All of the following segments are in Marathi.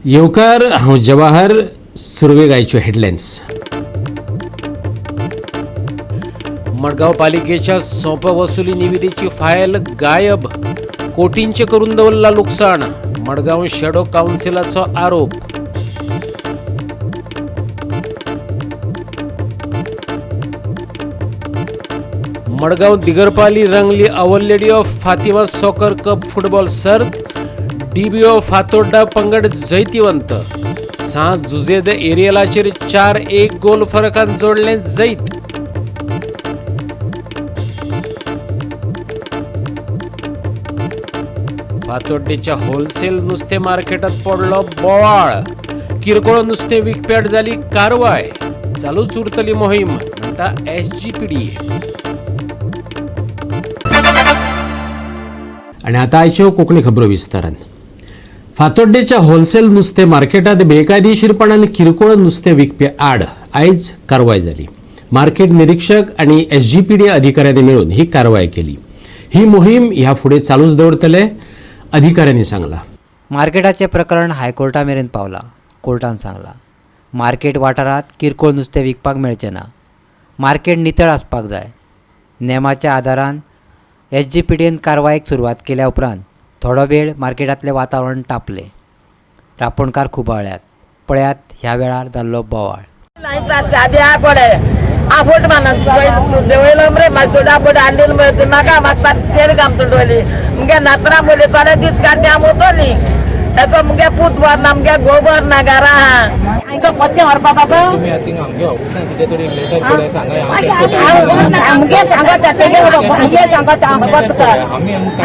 येवकार हांव जवाहर सुरवेगायच्यो हेडलायन्स. मडगांव पालिकेच्या सोंप वसुली निविदेची फायल गायब. कोटींचे करून दवरला लुकसाण. मडगांव शॅडो कावन्सिलाचो आरोप. मडगांव दिगरपाली रंगली our lady of Fatima soccer cup football सर्त. डीबीओ फातोड्डा पंगड जैतिवंत. सांज जुजेद एरियलाचेर 4-1 गोल फरकान जोडले जैत. फातोड्डेच्या होलसेल नुस्तें मार्केटात पडलो बोवाळ. किरकोळ नुस्तें विकप्याट जाली कारवाय. चालूच उरतली मोहीम म्हणटा SGPD. आणि आता आयच्यो कोंकणी खबरो विस्तारान. फातोड्डेच्या होलसेल नुस्तें मार्केटात बेकायदेशीरपणान किरकोळ नुस्तें विकपे आड आयज कारवाय जाली. मार्केट निरीक्षक आणि SGPD अधिकाऱ्यांनी मेळून ही कारवाय केली. ही मोहीम ह्या फुडें चालूच दवरतले, अधिकाऱ्यांनी सांगला. मार्केटाचे प्रकरण हायकोर्टा मेरेन पावला. कोर्टान सांगला मार्केट वाठारात किरकोळ नुस्तें विकपाक मेळचें ना. मार्केट नितळ आसपाक जाय. नेमाच्या आदारान SGPDन कारवायेक सुरवात केल्या उपरांत थोडो वेळ मार्केटांतलें वातावरण तापलें. रापणकार खुबाळ्यात. पळयात ह्या वेळार जाल्लो बोवाळ. त्याचं मुगे पुतवार ना मुगे गोबर ना घरा आमगे पत्ते हरपा बाबा आमगे सांगत तेगे आमगे सांगत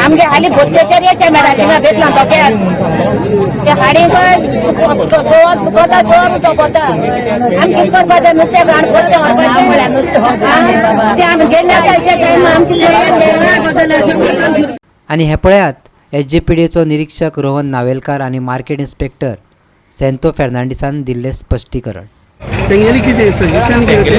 आमगे आली भोत्याच्या मेळायला भेटला ते हाडी सोर सुकोता सोर तो कोता आम किसकोत बाजा नुस्ते गाण पत्ते हरपा नुस्ते ते आम गेल्या जायच्या टाइम आमची आणि हे पळयात SGPDचो निरीक्षक रोहन नावेलकार आणि मार्केट इन्स्पेक्टर सेंतो फेर्नांडिसान दिल्ले स्पष्टीकरण. तेंगेली कितें सजेशन कितें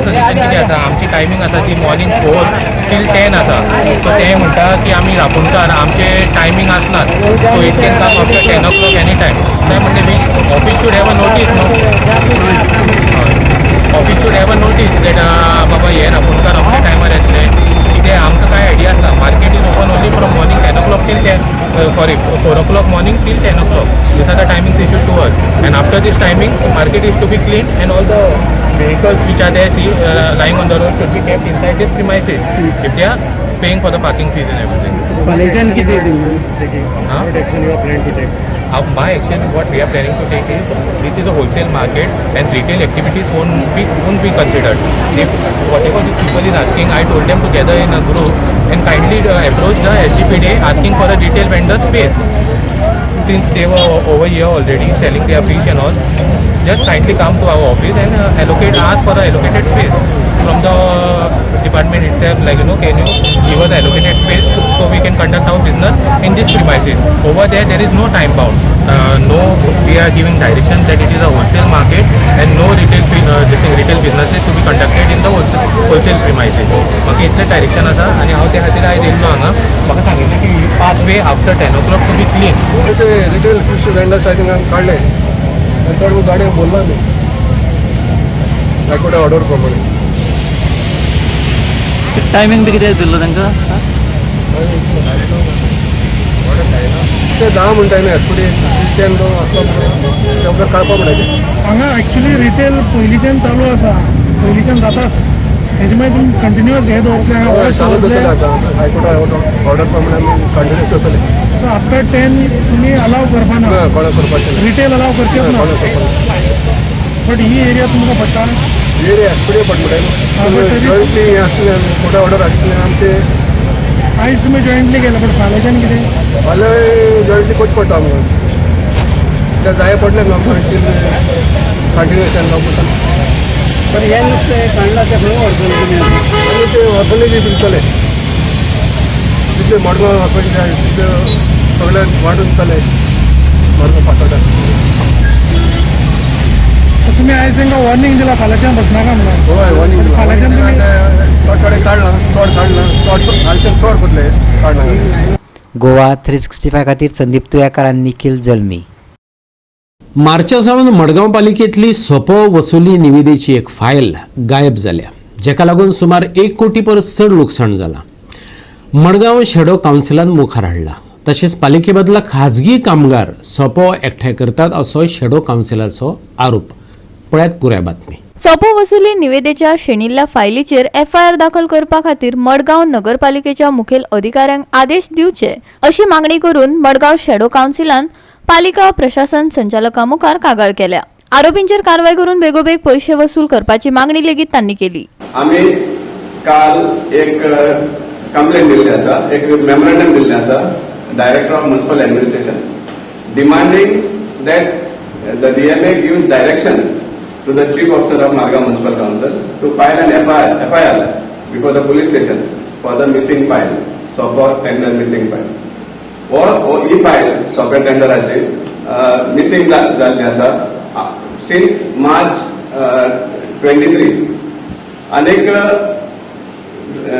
आसा. आमची टायमींग आसा ती मॉर्निंग 4 till 10 आसा. सो ते म्हणटा की आमी रापणकार आमचे टायमींग आसनात. So it can come after 10 o'clock any time. ते म्हणजे we office should have a notice नो. Office should have a notice that बाबा हे रापणकार अमके टायमार येतले. कितें आमकां कांय आयडिया आसना. Market is open only from morning 10 o'clock till 4 o'clock morning till 10 o'clock. These are the timings issued to us. And after this timing, the market is to be cleaned and all the vehicles which are there lying on the road should be kept inside these premises if they are paying for the parking fees and everything. Protection you are planning to take? My action, what we are planning to take is, this is a wholesale market and retail activities won't be considered. If whatever the people is asking, I told them to gather in a group and kindly approach the SGPD asking for a retail vendor space. Since they were over here already selling their fish and all, just kindly come to our office and ask for the allocated space from the department itself, like can you give us allocated space so we can conduct our business in this premises. Over there is no time bound. No, we are giving directions that it is a wholesale market and no retail businesses to be conducted in the wholesale premises. म्हाका इतलें डायरेक्शन आसा आनी हांव त्या खातीर आयज येयल्लो हांगा. म्हाका सांगिल्लें की pathway after 10 o'clock to be clean. Retail fish vendors I think हांवें काडले नंतर वो गाडी बोलला न्ही हायकोर्टा ऑर्डर प्रमाणे. टायमिंग बी कितें दिल्लो तांकां? ते 10 म्हणटाय न्ही फुडें 10 आसलो तेंका काडपा पडटाय. हांगा एक्चुली रिटेल पयलींच्यान चालू आसा. पयलींच्यान जाताच. हेजे मागीर तुमी कंटिन्युअस हे दवरतले हांगा चालू जातले आतां. हायकोर्टा ऑर्डर प्रमाणे आमी कंटिन्यूस करतले. सो आफ्टर 10 तुमी अलाव करपा ना. कोणा करपाचें रिटेल अलाव करचेच ना. बट ही एरिया तुमकां पडटा. एरिया फुडें पडटा जॉयंटली हें आसलें कोर्टा ऑर्डर आसलें आमचे. आयज तुमी जॉयंटली केलें बट फाल्यांच्यान कितें? फाल्यां जॉयंटली कोच पडटा आमकां. ते जाय पडलें न्हू कंटिन्युएशन जावं पडटा. पण हे नुस्तें काडला तें खंय व्हरतले तुमी? आमी ते व्हरतले बी दितले. तितले मडगांव व्हरपाक जाय तितले सगळे वाडून दितले मडगांव फातोड्डा. तुमी आयज तांकां वॉर्निंग दिला फाल्यांच्यान बसनाका म्हणून. हय वॉर्निंग दिला. फाल्यांच्यान तुमी थोडे काडला चड काडला चड करतले काडना. गोवा 365 खातीर संदीप तुयेकार आनी निखिल जल्मी. मार्चा सावन मडगांव पालिकेतली सोपो वसुली निविदेची एक फायल गायब जाल्या, जेका लागून सुमार 1 कोटी परस चड लुकसाण जाला. मडगांव शेडो कावन्सिलान मुखार हाडला. तशेंच पालिके बदला खाजगी कामगार सोपो एकठांय करतात असो शेडो कावन्सिलाचो आरोप. पळयात पुराय बातमी. सोपो वसुली निवेदेच्या शेणिल्ल्या फायलीचेर एफआयआर दाखल करपा खातीर मडगांव नगरपालिकेच्या मुखेल अधिकाऱ्यांक आदेश दिवचे अशी मागणी करून मडगांव शेडो कावन्सिलान पालिका प्रशासन संचालका मुखार कागाळ केल्या. आरोपींचेर कारवाय करून बेगोबेग पैसे वसूल करपाची मागणी लेगीत तांणी केली. आम्ही काल एक कंप्लेंट दिल्ली आसा, एक मेमोरेंडम दिल्ले आसा director of municipal administration demanding that the DMA gives directions to the chief officer of Margam Municipal Council to file an FIR before the police station for the missing file, software tender missing file. Or e-file software tenderaची missing झाली आसा since March 23. अनेक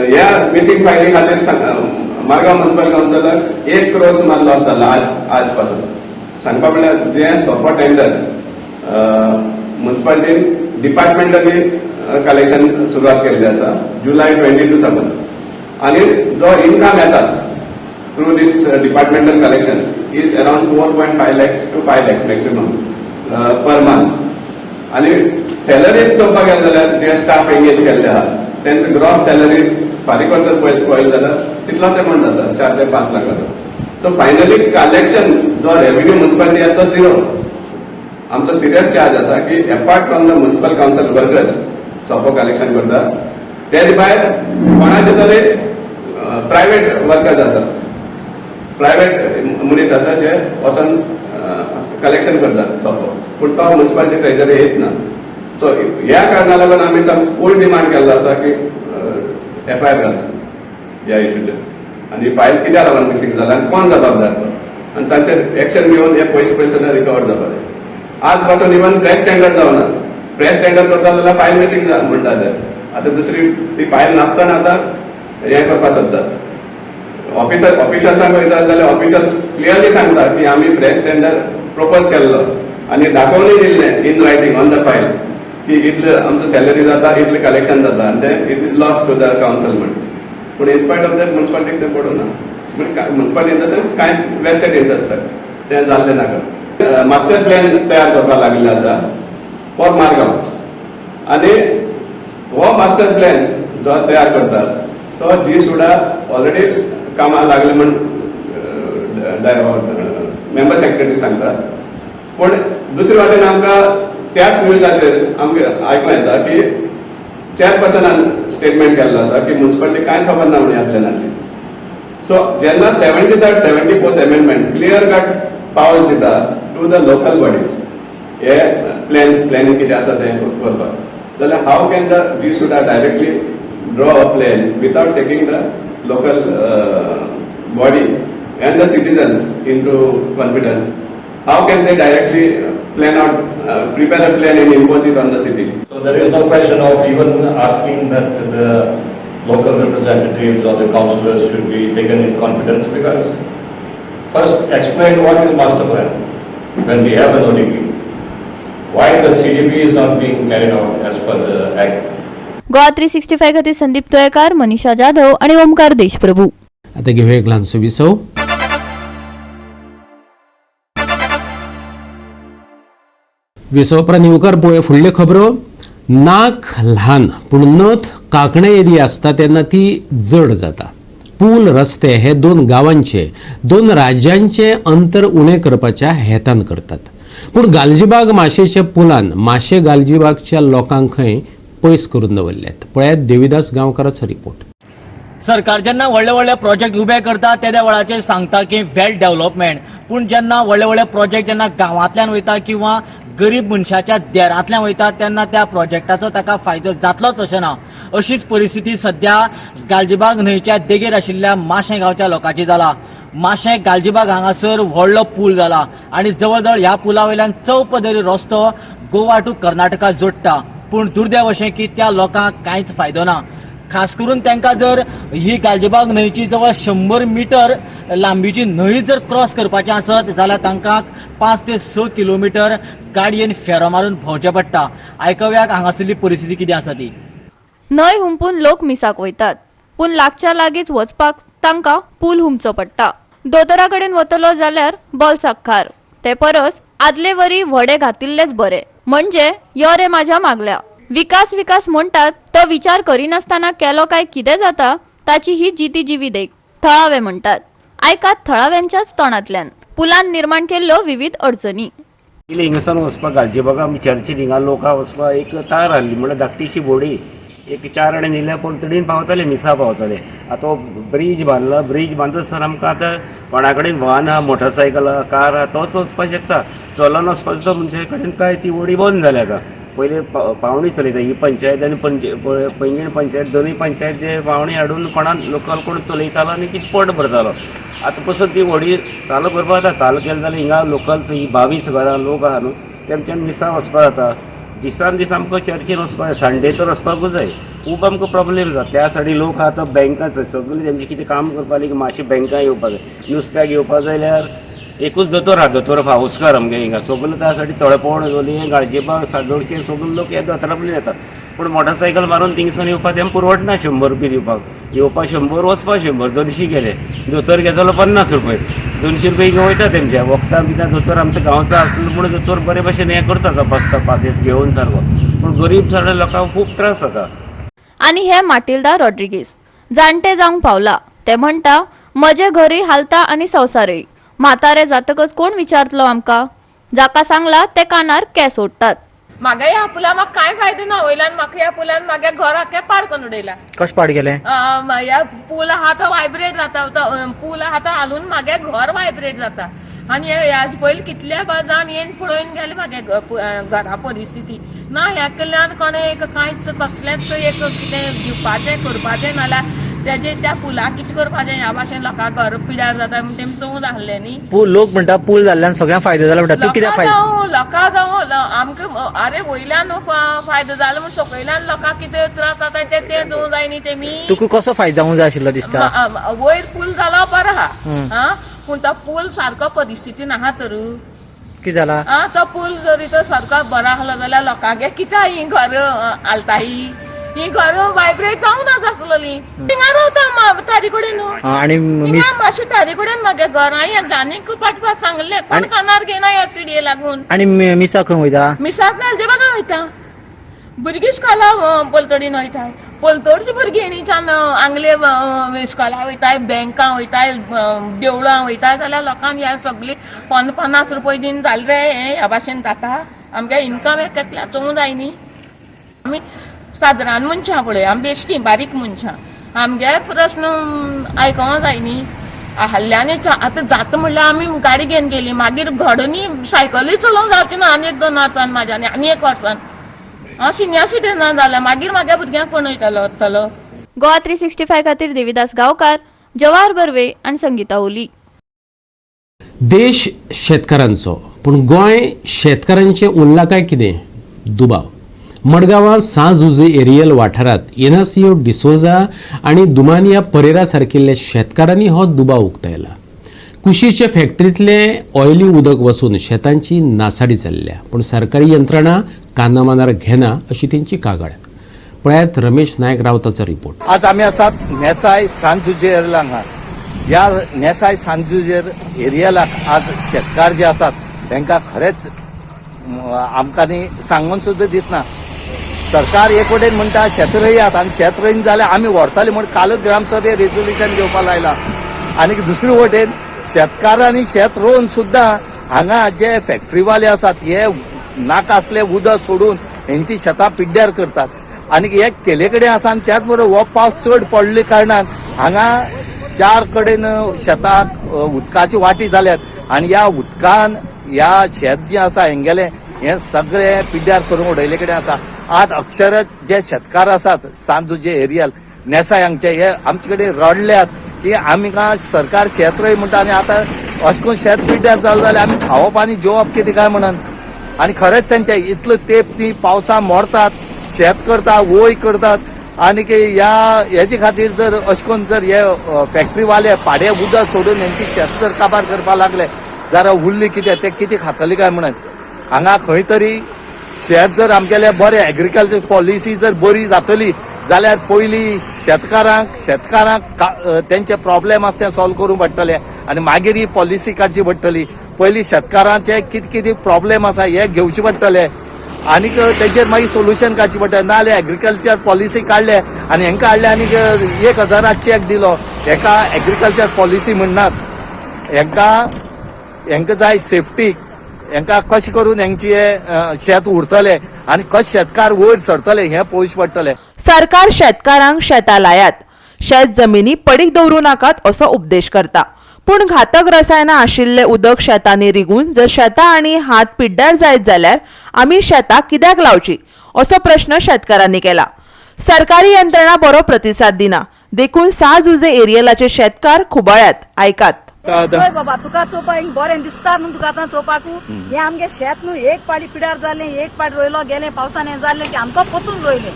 ह्या मिसिंग फायली खातीर मार्गांव म्युनिसिपल काउन्सिलाक 1 करोड सुमार लॉस जाला आजपासून. सांगपा म्हळ्यार जे सोपो टेंडर म्युनिसिपालिटीन डिपार्टमेंटांनी कलेक्शन सुरवात केल्ली आसा जुलै 22 सावन, आनी जो इन्कम येता through these departmental collection is around 4.5 lakhs to 5 lakhs maximum per month. आनी सॅलरीज चोवपाक गेले जाल्यार जे स्टाफ एंगेज केल्ले आहा त्यांचे ग्रॉस सॅलरी फारीक जर पळयत जाल्यार तितलोच अमाउंट जाता, 4 ते 5 लाख जाता. सो फायनली कलेक्शन जो रेव्हेन्यू म्युनिसिपालिटी येता तो झिरो. आमचो सिरियस चार्ज आसा की apart from the municipal council workers सोपो कलेक्शन करता, ते भायर कोणाचे तरी प्रायव्हेट वर्कर्स आसा, प्रायव्हेट मनीस आसा जे वचून कलेक्शन करतात सोपो, पूण तो म्युनिसिपालिटी ट्रेजरी येत ना. सो ह्या कारणाक लागून आमी फूल डिमांड केल्लो आसा की FIR घालचो ह्या इश्यूचेर, आनी फायल कित्याक लागून मिसींग जाला आनी कोण जबाबदार तो, आनी तांचेर एक्शन घेवन हे पयशे सगळे रिकवर जावपाक जाय. आज पासून इवन प्रेस टेंडर जावना, प्रेस टेंडर करता जाल्यार फायल मिसींग म्हणटा ते. आतां दुसरी ती फायल नासतना आतां हें करपाक सोदतात. ऑफिशर्सांक वयता जाल्यार ऑफिशर्स क्लियरली सांगता की आमी प्रेस टेंडर प्रपोज केल्लो आनी दाखोवनूय दिल्लें in writing on the file की इतले आमचो सॅलरी जाता, इतले कलेक्शन जाता, आनी ते it is loss to the council म्हण. पूण इन्स्पायट ऑफ दॅट म्युनिसिपालिटीक ते पडूना. म्युनिसिपालिटी इन द सेन्स कांय वेस्टेड इंट्रस्ट ते जाल्ले नाका. मास्टर प्लॅन तयार करपाक लागलेले आसा फॉर मारगांव, आनी हो मास्टर प्लॅन जो तयार करतात तो जी सुद्धा ऑलरेडी कामाक लागले म्हण मेंबर सेक्रेटरी सांगतात. पूण दुसरे वाटेन आमकां त्याच न्यूजाचेर आमकां आयकूं येता की चेअरपर्सनान स्टेटमेंट केल्लो आसा की म्युनिसिपालिटी कांयच खबर ना म्हणून ह्या प्लॅनाची. सो जेन्ना 73rd 74th amendment clear cut powers दिता टू द लोकल बॉडीज हे प्लॅनिंग कितें आसा तें करपाक, जाल्यार हाव कॅन द जी सुद्धा directly draw a plan without taking the local body and the citizens into confidence? How can they directly plan out, prepare a plan and impose it on the city? So there is no question of even asking that the local representatives or the councillors should be taken in confidence, because first explain what is master plan when we have an ODP. Why the CDP is not being carried out as per the act? GOA365 खातीर संदीप तोयेकार, मनीषा जाधव आणि ओमकार देशप्रभू. आता घेऊया एक ल्हानसो विसव. विसवपरांत येवकार पळय फुडल्यो खबरो. नाक ल्हान पूण नथ कांकणे येदी आसता तेन्ना ती जड जाता. पूल रस्ते हे 2 गांवांचे 2 राज्यांचे अंतर उणें करपाच्या हेतान करतात. पूण गालजीबाग माशेच्या पुलान माशे गालजीबागच्या लोकांक खंय पयस करून दवरल्यात. पळयात देविदास गांवकाराचो रिपोर्ट. सरकार जेन्ना व्हडले व्हडले प्रोजेक्ट उबे करता त्या वेळाचेर सांगता की वेल डेव्हलपमेंट, पूण जेन्ना व्हडले व्हडले प्रोजेक्ट जेन्ना गांवांतल्यान वयता किंवा गरीब मनशाच्या देरांतल्यान वयता तेन्ना त्या प्रोजेक्टाचो ताका फायदो जातलोच अशें ना. अशीच परिस्थिती सध्या गालजीबाग न्हंयच्या देगेर आशिल्ल्या माशें गांवच्या लोकांची जाला. माशें गालजीबाग हांगासर व्हडलो पूल जाला आनी जवळ जवळ ह्या पुला वयल्यान चौपदरी रस्तो गोवा टू कर्नाटका जोडटा. पूण दुर्दैव अशें की त्या लोकांक कांयच फायदो ना. खास करून तांकां जर ही गालजीबाग न्हंयची जवळ 100 मीटर लांबीची न्हंय जर क्रॉस करपाचें आसत जाल्यार तांकां 5 ते 6 किलोमीटर गाडयेन फेरो मारून भोंवचें पडटा. आयकव्याक हांगासरली परिस्थिती कितें आसा ती. न्हंय हुंपून लोक मिसाक वयतात, पूण लागच्या लागींच वचपाक तांकां पूल हुमचो पडटा. दोतोरा कडेन वतलो जाल्यार बोल्साक खार. ते परस आदले वरी व्हडे घातिल्लेच बरे, म्हणजे यो रे म्हाज्या मागल्या. विकास म्हणटात तो विचार करिनासतना केलो काय कितें जाता ताची ही जिती जिवी देख थळावे म्हणटात. आयकात थळाव्यांच्याच तोंडांतल्यान पुलान निर्माण केल्ल्यो विविध अडचणी. हिंगसान वचपाक घालचे बघा आमी चर्चीन हिंगा लोकां वचपाक एक तार हाडली म्हणल्यार धाकटीशी बोडी एक 4 आडे न्हिल्या पलतडीन पावताले मिसा पावताले. आतां ब्रीज बांदला, ब्रीज बांदसर आमकां आतां कोणा कडेन वाहन आहा, मोटरसायकल आहा, कार आहा तोच वचपाक शकता. चलून वचपाचो तो मनशा कडेन काय ती बोडी बंद जाल्या आतां. पयलीं पावणी चलयता ही पंचायत आनी पैंगीण पंचायत दोनूय पंचायत ते पावणी हाडून कोणाक लोकल कोण चलयतालो आनी कितें पोट भरतालो. आतां पसून ती व्हडी चालू करपाक जाता. चालू केलें जाल्यार हिंगा लोकल्स ही 22 घरां लोक आहा न्हू तेमच्यान मिसा वचपाक जाता. दिसान दीस आमकां चर्चीन वचपाक जाय, संडे तर वचपाकूच जाय. खूब आमकां प्रॉब्लेम जाता. त्या साठी लोक आतां बँकाच सगळीं तेंची कितें काम करपा लागीं मातशें बँकां येवपाक जाय. नुस्त्याक येवपाक जाल्यार एकूच दोतोर आहा, दोतोर फावस्कार आमगे हिंगा सगळें त्या साठी तळपण लोलयें गाळजेबाग सादोळचें सगळे लोक ह्या दोतोराकडेन येतात. पूण मोटरसायकल मारून थिंगसान येवपाक तें परवडना. 100 रुपया दिवपाक, येवपाक 100 वचपाक 100 200 गेले. दोतोर घेतालो 50 रुपया, 200 रुपया हिंगा वयता तेंच्या वखदां बिता. दोतोर आमच्या गांवचो आसलो म्हणून दोतोर बरे भशेन हें करता बसता पासेस घेवन सारको. पूण गरीब सगळ्या लोकांक खूब त्रास जाता. आनी हे माटिल्डा रॉड्रिगीस जाणटे जावंक पावला. ते म्हणटा म्हजे घरय हालता आनी संवसारय. म्हातारे जातकच कोण विचारतलो आमकां. जाका सांगला ते कानार केस ओडटात. म्हागे ह्या पुलान म्हाका कांय फायदो ना. वयल्यान म्हाका ह्या पुलान म्हागे घर आख्खें पाड करून उडयला. कशें पाड गेलें. ह्या पूल आहा तो वायब्रेट जाता. पूल आहा तो हालून म्हागे घर वायब्रेट जाता. आनी ह्या पयलीं कितल्या बादान येवन पळोवन गेले म्हागे घरा परिस्थिती ना. ह्या कडल्यान कोणें एक कांयच कसलेंच एक कितें दिवपाचें करपाचें नाल्यार तेजे त्या पुलाक कितें करपाचें ह्या भाशेन लोकांक घर पिड्यार जाता म्हण तेमी चोवून आहलें न्ही. लोक म्हणटा पूल जाल्ल्यान सगळ्यांक फायदो जाला म्हणटा. तूं कित्याक फायदो. लोकां जावं आमकां अरे वयल्यान फायदो जालो म्हण सकयल्यान लोकांक कितें त्रास जाता ते चोवूं जाय न्ही तेमी. तुका कसो फायदो जावंक जाय आशिल्लो दिसता. वयर पूल जालो बरो आहा पूण तो पूल सारको परिस्थितीन आहा तर कितें जाला. तो पूल जरी तो सारको बरो आसलो जाल्यार लोकांगे कित्या ही घर हालताय. ही घर वायब्रेट जावं ना आसलोली. थिंगा रावता तारी कडेन आनी मातशें तारी कडेन म्हागे घर हांवें गाणीक पाठपाक सांगलें कोण कानार घेना ह्या सिडये लागून. आनी मिसा खंय वयता. मिसाक नालजेबागा वयता. भुरगीं इस्कॉला पलतडीन वयताय. पलतडची भुरगीं हेणीच्यान आंगले इस्कॉला वयताय, बँकां वयताय, देवळां वयताय जाल्यार लोकांक ह्या सगळी 50 रुपया दिन जालें रे ह्या भाशेन जाता. आमगे इन्कम केतल्या चोवूं जाय न्ही. आमी सादारण मनशां पळय आमी बेश्टी बारीक मनशां आमगे प्रश्न आयकोवं जाय न्ही. हल्ल्यानी आतां जाता म्हणल्यार आमी गाडी घेवन गेली मागीर घडोनी सायकलूय चलोवंक जावची ना. आनी 2 वर्सान म्हाज्या आनी 1 वर्सान हांव सिनियर सिटीजन जालें. मागीर म्हाज्या भुरग्यांक कोण वयतलो. गोवा 365 खातीर देविदास गांवकार, जवाहर बर्वे आनी संगीता ओली. देश शेतकारांचो पूण गोंय शेतकारांचें उरलां काय कितें. दुबाव. मडगांवां सांजुजे एरियल वाठारांत इनासियो डिसोजा आनी दुमानिया परेरा सारकिल्ल्या शेतकारांनी हो दुबाव उक्तायला. कुशीचे फॅक्टरींतले ऑयली उदक वचून शेतांची नासाडी जाल्ल्या पूण सरकारी यंत्रणा कानामानार घेना अशी तेंची कागाळ. पळयात रमेश नायक रावताचो रिपोर्ट. आज आमी आसात नेसाय सांजुजेर हांगा. ह्या नेसाय सांजुजेर एरियलाक आज शेतकार जे आसात तांकां खरेंच आमकां न्ही सांगून सुद्दां दिसना. सरकार एक वटेन म्हणटा शेत रोयात आनी शेत रोयन जाल्यार आमी व्हरताले म्हण कालच ग्रामसभेत रेजोल्युशन घेवपाक लायला. आनी दुसरे वटेन शेतकारांनी शेत रोवन सुद्दां हांगा जे फॅक्टरीवाले आसात हे नाका आसले उदक सोडून हेंची शेतां पिड्ड्यार करतात. आनी हे केले कडेन आसा आनी त्याच बरोबर हो पावस चड पडले कारणान हांगा 4 कडेन शेताक उदकाची वाटी जाल्यात आनी ह्या उदकान ह्या शेत जे आसा हेंगेले हे सगळे पिड्ड्यार करून उडयले कडेन आसा. आज अक्षर जे शेतकार आसात सांजुजे एरियल नेसाय हांगचे हे आमचे कडेन रडल्यात की आमकां सरकार शेत रोय म्हणटा आनी आतां अशें करून शेत पिड्ड्यार जालें जाल्यार आमी खावप आनी जेवप कितें काय म्हणून. आनी खरेंच तेंचे इतलो तेंप ती पावसा मोडतात शेत करतात वोय करतात आनी हेजे खातीर जर अशें करून जर हे फॅक्टरीवाले पाडे उदक सोडून हेंची शेत जर काबार करपाक लागले जाल्यार उरली कितें तें कितें खातली काय म्हणून हांगा खंय तरी शेत जर आमगेले बरें एग्रीकल्चर पॉलिसी जर बरी जातली जाल्यार पयलीं शेतकारांक तेंचे प्रॉब्लेम आसा ते सॉल्व करूंक पडटले आनी मागीर ही पॉलिसी काडची पडटली. पयलीं शेतकारांचे कितें कितें प्रॉब्लेम आसा हे घेवचे पडटले आनीक तेजेर मागीर सोल्युशन काडचें पडटलें. नाजाल्यार एग्रीकल्चर पॉलिसी काडले आनी हेंकां हाडले आनीक 1000 चॅक दिलो. हेका एग्रीकल्चर पॉलिसी म्हणनात. हेंकां जाय सेफ्टी. हेंकां कशें करून हेंचे शेत उरतले आनी कशे शेतकार वयर सरतले हें पळोवचें पडटलें. सरकार शेतकारांक शेतां लायात, शेत जमिनी पडीक दवरूं नाकात असो उपदेश करता. पूण घातक रसायनां आशिल्लें उदक शेतांनी रिगून जर शेतां आनी हात पिड्ड्यार जायत जाल्यार आमी शेतां कित्याक लावची असो प्रश्न शेतकारांनी केला. सरकारी यंत्रणा बरो प्रतिसाद दिना देखून साजुजे एरियलाचे शेतकार खुबाळ्यात. आयकात. बाबा तुका चोवपाक बरें दिसता न्हू तुका आतां चोवपाक. हें आमगे शेत न्हू एक पाडी पिड्यार जालें, एक पाडी रोयलो गेलें, पावसान हें जालें की आमकां पोतून रोयलें.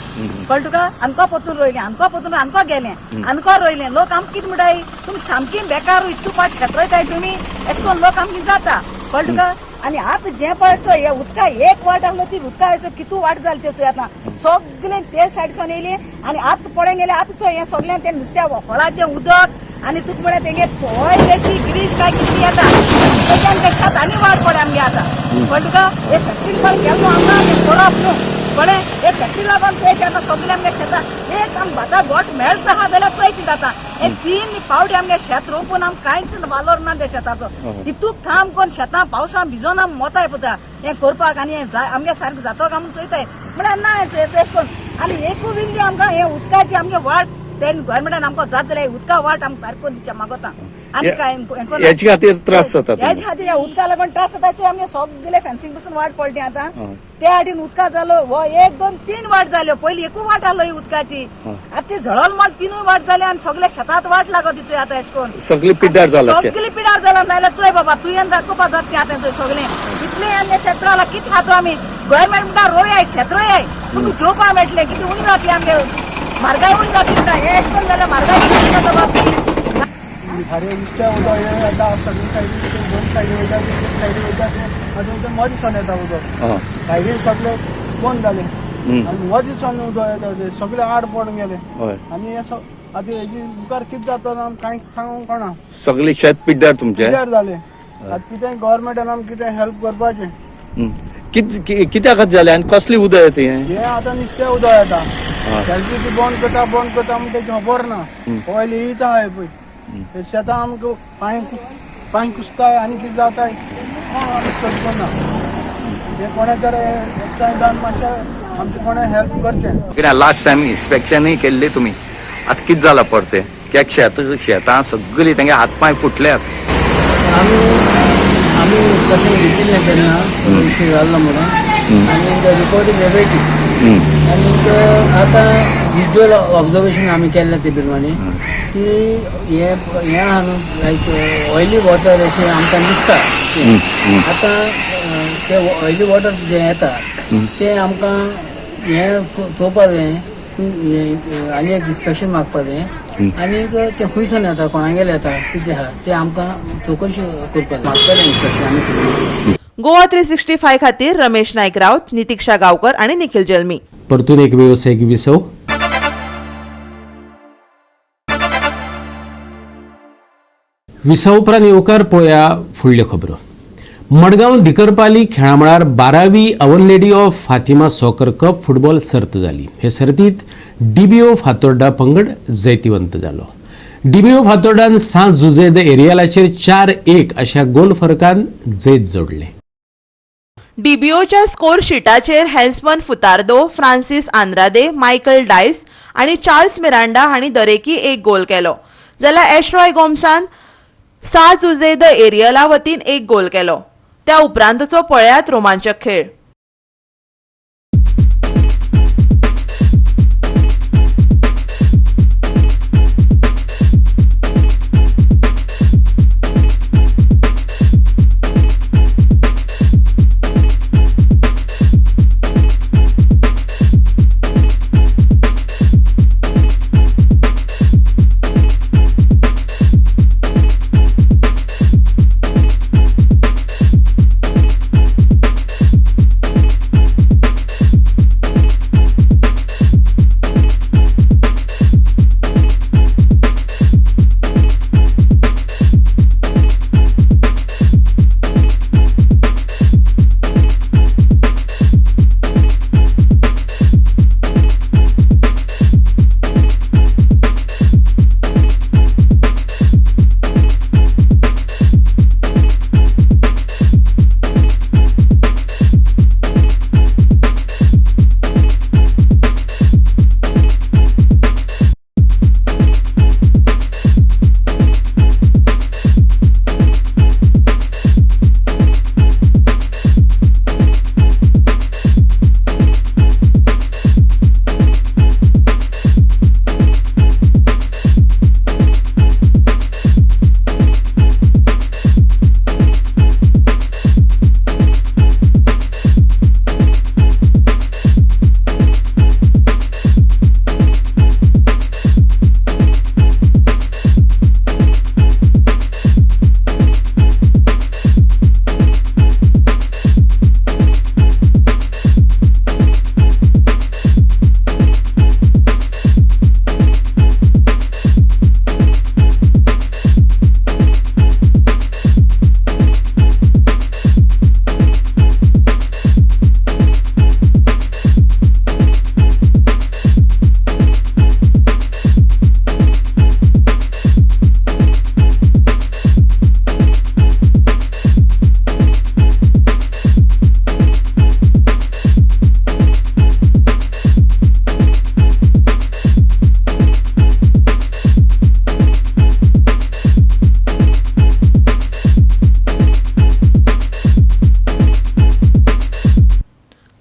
कळ्ळें तुका? आमकां पोतून रोयलें, आमकां गेलें, आमकां रोयलें. लोक आमकां कितें म्हणटाय तुमी सामकी बेकार इतू पाट शेत रोयताय तुमी अशें करून लोक आमकां जाता. कळ्ळें तुका? आनी आतां जें पळय हे उदका एक वाट आहलो ती उदका कितू वाट जाली त्यो आतां सगळें ते सायडीसान येयली आनी आतां पळोवंक गेलें आतां हें सगळें तें नुस्त्या व्हळाचें उदक आनी तुका म्हळ्यार तेंगे थोय बेशी गिरीश काय कितें येता तेच्यान ते शेत आनी वाड पडे आमगे आतां. कळ्ळें तुका? हे फॅक्टरी पण केलो आमकां तें करप न्हू. कळ्ळें? हे फॅक्टरी लागून चोयत आतां सगळें आमगे शेतां एक आम भाता गोट मेळच आहा जाल्यार चोयत जाता. हे 3 पावटी आमगे शेत रोवपून आमकां कांयच वालोर ना त्या शेताचो. हितूक काम करून शेतां पावसान भिजोन आमी मोताय पळता हें करपाक आनी आमगे सारकें जातो आमी चोयताय म्हळ्यार ना हें करून. आनी एकू विंदी आमकां हे उदकाची आमगे वाट तें गोवोरमेंटान आमकां जात जाल्यार उदका वाट आमी सारको दिवचे मागोता. आनी काय हेचे खातीर त्रास जाता. हेच्या खातीर ह्या उदका लागून त्रास जाताचे आमगे सगळे फेन्सिंग पासून वाट पडली आतां. त्या वाटेन उदका जालो हो 1, 2, 3 वाट जाल्यो. पयलीं एकू वाट आहलो ही उदकाची. आतां ती झळोल माल 3 वाट जाली आनी सगळे शेतात वाट लागो तिचे आतां अशें करून सगळी पिड्ड्यार जाला. सगळी पिड्यार जाला. नाल्यार चोय बाबा तुवें दाखोवपाक जाता तें आतां चोय सगळें इतलें आमगे शेतकाराला कितें खातो आमी. गोवोरमेंट म्हणटा रोयाय शेत रोयाय तुमकां जेवपाक मेळटलें कितें उणी जातली आमगे म्हारगाय उणी जातली म्हणटा. हे अशें करून जाल्यार म्हारगाय बाबा अरे नुस्त्या उदक हे येता सगळी सायडी 2 सायडी वयता 3 सायडी वयता आतां तें मदीं दिसान येता उदक. सायडीन सगळे बंद जाले आनी मदीं दिसान उदक येता ते सगळे आड पडून गेले आनी हे आतां हेजी मुखार कितें जाता आमकां कांय सांगूंक कळना. सगळी शेत पिड्ड्यार तुमचे पिड्ड्यार जाले. आतां कितें गव्हर्मेंटान आमकां कितें हेल्प करपाचें. कित्याक जालें आनी कसली उदक येता हे आतां नुस्तें उदक येता एलपीजी बंद करता म्हणटा तेची खबर ना. पयलीं येता हय पळय ते शेतां आमकां पांय कुसताय आनी कितें जाताय ना. हे कोणें जर एकठांय जावन मातशें आमचें कोणें हेल्प करचें. कित्याक लास्ट टायम इन्स्पेक्शनूय केल्ली तुमी आतां कितें जाला परतें कित्याक शेतां सगळीं तेंगे हात पांय फुटल्यात. आमी इन्स्पेक्शन घेतिल्लें तेन्ना इश्यू जाल्लो म्हणून आनी रिपोर्टींग एवरीथींग आनी आतां विज्युअल ऑब्जर्वेशन आमी केल्लें ते प्रमाणे की हें आहा न्हू लायक ऑयली वॉटर अशें आमकां दिसता. आतां तें ऑयली वॉटर जें येता तें आमकां हें चोवपाक जाय आनी एक इन्स्पेक्शन मागपाक जाय आनी तें खंयसून येता कोणागेलें येता कितें आहा तें आमकां चवकशी करपाक मागतलें इन्स्पेक्शन आमी. गोवा 365 खातीर रमेश नायक रावत, नितीक्षा गांवकर आणि निखिल जल्मी. परतून एक व्यावसायिक विसव. विसव उपरांत येवकार पळोवया फुडल्यो खबरो. मडगांव दिकरपाली खेळा मळार 12वी our lady of Fatima soccer cup football सर्त जाली. हे सर्तीत डीबीओ फातोर्डा पंगड जैतिवंत जालो. डीबीओ फातोर्डान सांज जुजे द एरियलाचेर 4-1 अशा गोल फरकान जैत जोडले. डीबीओच्या score शीटाचेर हेल्समन फुतार्दो, Francis Andrade, Michael Dias आणि चार्ल्स मिरांडा हांणी दरेकी एक गोल केलो जाल्यार एश्रॉय गोमसान साजुजे द एरियला वतीन एक गोल केलो. त्या उपरांतचो पळयात रोमांचक खेळ.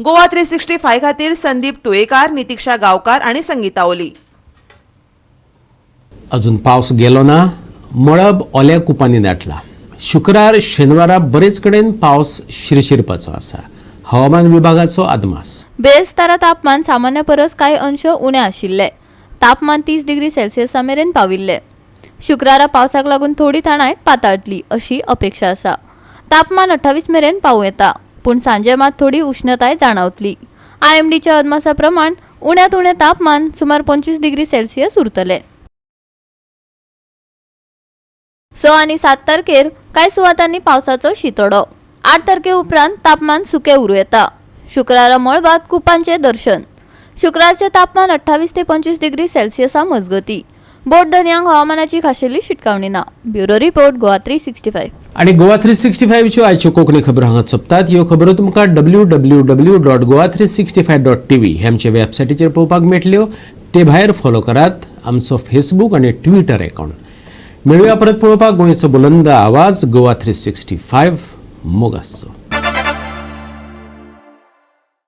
गोवा 365 खातीर संदीप तुयेकार, नितीक्षा गांवकार आणि संगीता ओली. अजून पावस गेलो ना, मळब ओल्या कुपांनी दाटला. शुक्रार शेनवारा बरेच कडेन पावस शिरशिरपाचो आसा. हवामान विभागाचो अदमास. बेस्तारा तापमान सामान्य परस कांय अंश उणे आशिल्ले. तापमान 30 डिग्री सेल्सियसा मेरेन पाविल्ले. शुक्रारा पावसाक लागून थोडी थंडाय पातळटली अशी अपेक्षा आसा. तापमान 28 मेरेन पावूं येता, पूण सांजे मात थोडी उष्णताय जाणवतली. IMDच्या अदमासा प्रमाण उण्यांत उणें तापमान सुमार 25 डिग्री सेल्सियस उरतले. 6 आनी 7 तारखेर कांय सुवातांनी पावसाचो शितोडो. 8 तारखे उपरांत तापमान सुके उरूं येता. शुक्रारा मळबात कुपांचे दर्शन. शुक्रारचे तापमान 28 ते 25 डिग्री सेल्सियसा मजगती. बोट दर्यांक हवामानाची खाशेली शिटकावणी ना. Bureau report Goa 365. आणि गोवा 365 च्यो आयच्यो कोंकणी खबरो हांगा सोंपतात. ह्यो खबरो तुमकां www.goa365.tv हे आमचे वेबसायटीचेर पळोवपाक मेळटल्यो. ते भायर फॉलो करात आमचो फेसबुक आणि ट्विटर अकाउंट. मेळुया परत पळोवपाक गोंयचो बुलंद आवाज गोवा 365 मोगासचो.